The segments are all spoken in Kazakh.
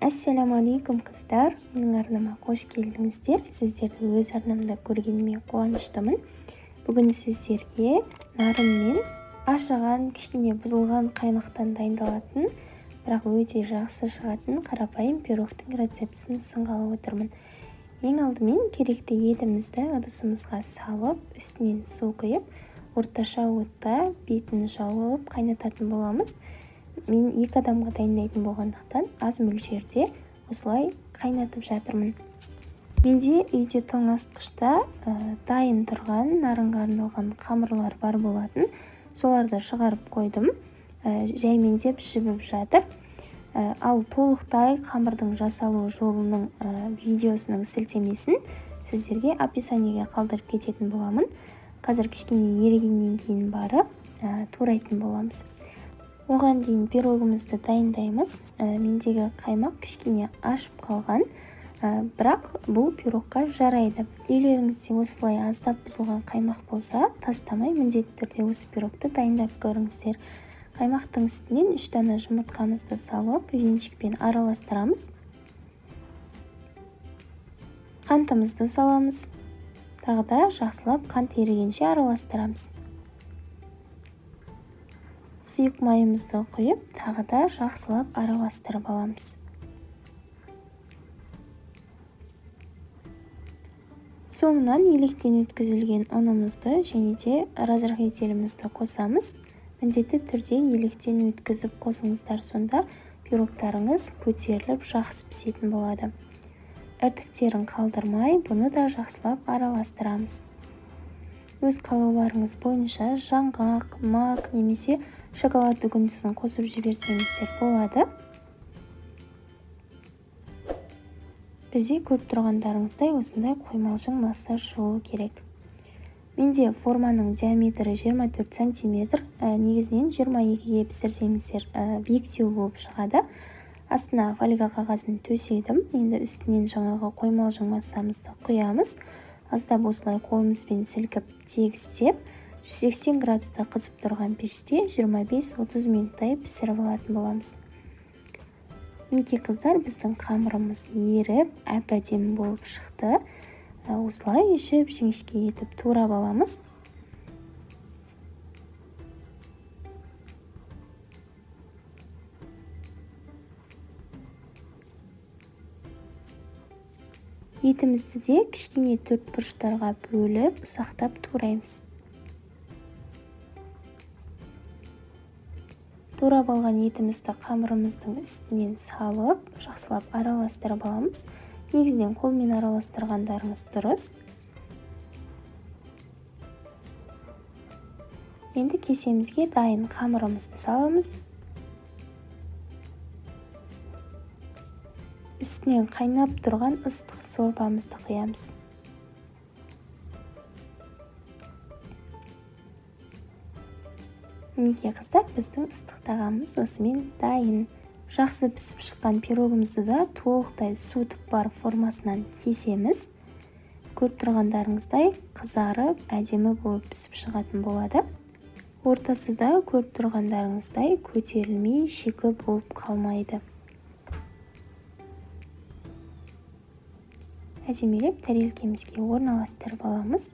Ассаламу алейкум қыздар, менің арнама қош келдіңіздер. Сіздерді өз арнамда көргеніме қуаныштымын. Бүгін сіздерге нарын мен ашыған, кішкене бұзылған қаймақтан дайындалатын, бірақ өте жақсы шығатын қарапайым пирогтың рецептісін ұсынғалы отырмын. Ең алдымен керекті етімізді ыдысымызға салып, үстінен су құйып, орташа отта бетін жауып қайнататын боламыз. Мен 2 адамға дайындайтын болғандықтан аз мөлшерде осылай қайнатып жатырмын. Менде үйде тоңазытқышта дайын тұрған нарынға арналған қамырлар бар болатын. Соларды шығарып қойдым. Жәймендеп жібіп жатыр. Ал толықтай қамырдың жасалу жолының видеосының сілтемесін сіздерге описаниеге қалдырып кететін боламын. Қазір кішкене ерігеннен кейін барып турайтын боламыз. Оған дейін пирогымызды дайындаймыз. Мендегі қаймақ кішкене ашып қалған, бірақ бұл пирогқа жарайды. Үйлеріңізде осылай аздап бұзылған қаймақ болса, тастамай міндетті түрде осы пирогты дайындап көріңіздер. Қаймақтың үстінен 3 дана жұмыртқамызды салып, венчикпен араластырамыз. Қантымызды саламыз. Тағы да жақсылап қант ерігенше араластырамыз. Сұйық майымызды құйып, тағы да жақсылап араластырып аламыз. Соңынан електен өткізілген ұнымызды және де разрыхлителімізді қосамыз. Міндетті түрде електен өткізіп қосыңыздар, сонда пирогтарыңыз көтеріліп жақсы пісетін болады. Іртіктерін қалдырмай, бұны да жақсылап араластырамыз. Өз қалауларыңыз бойынша жаңғақ, мак немесе шоколад үгіндісін қосып жіберсеңіздер болады. Бізде көріп тұрғандарыңыздай осындай қоймалжың масса жуу керек. Менде форманың диаметрі 24 см, негізінен 22-ге пісірсеңіздер биіктеу болып шығады. Астына фольга қағазын төседім. Енді үстінен жаңағы қоймалжың массамызды құямыз. Аздап осылай қолымызбен сілкіп тегістеп, 180 градуста қызып тұрған пеште 25-30 минуттай пісіріп алатын боламыз. Мінекей қыздар, біздің қамырымыз еріп, әп-әдемі болып шықты. Осылай жіп-жіңішке етіп турап аламыз. Етімізді де кішкене 4 бұрыштарға бөліп, ұсақтап тураймыз. Турап алған етімізді қамырымыздың үстінен салып, жақсылап араластырып аламыз. Негізінен қолмен араластырғандарыңыз дұрыс. Енді кесемізге дайын қамырымызды саламыз. Үстінен қайнап тұрған ыстық сорпамызды құямыз. Мінекей қыздар, біздің ыстық тағамымыз осымен дайын. Жақсы пісіп шыққан пирогымызды да толықтай суытып бар формасынан кесеміз. Көріп тұрғандарыңыздай қызарып, әдемі болып пісіп шығатын болады. Ортасы да көріп тұрғандарыңыздай көтерілмей, шикі болып қалмайды. Әдемелеп тәрелкемізге орналастырып аламыз.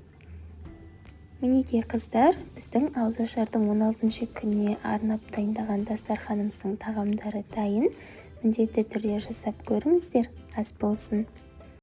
Мінекей қыздар, біздің ауызашардың 16-шы күніне арнап дайындаған дастарханымыздың тағамдары дайын. Міндетті түрде жасап көріңіздер, ас болсын.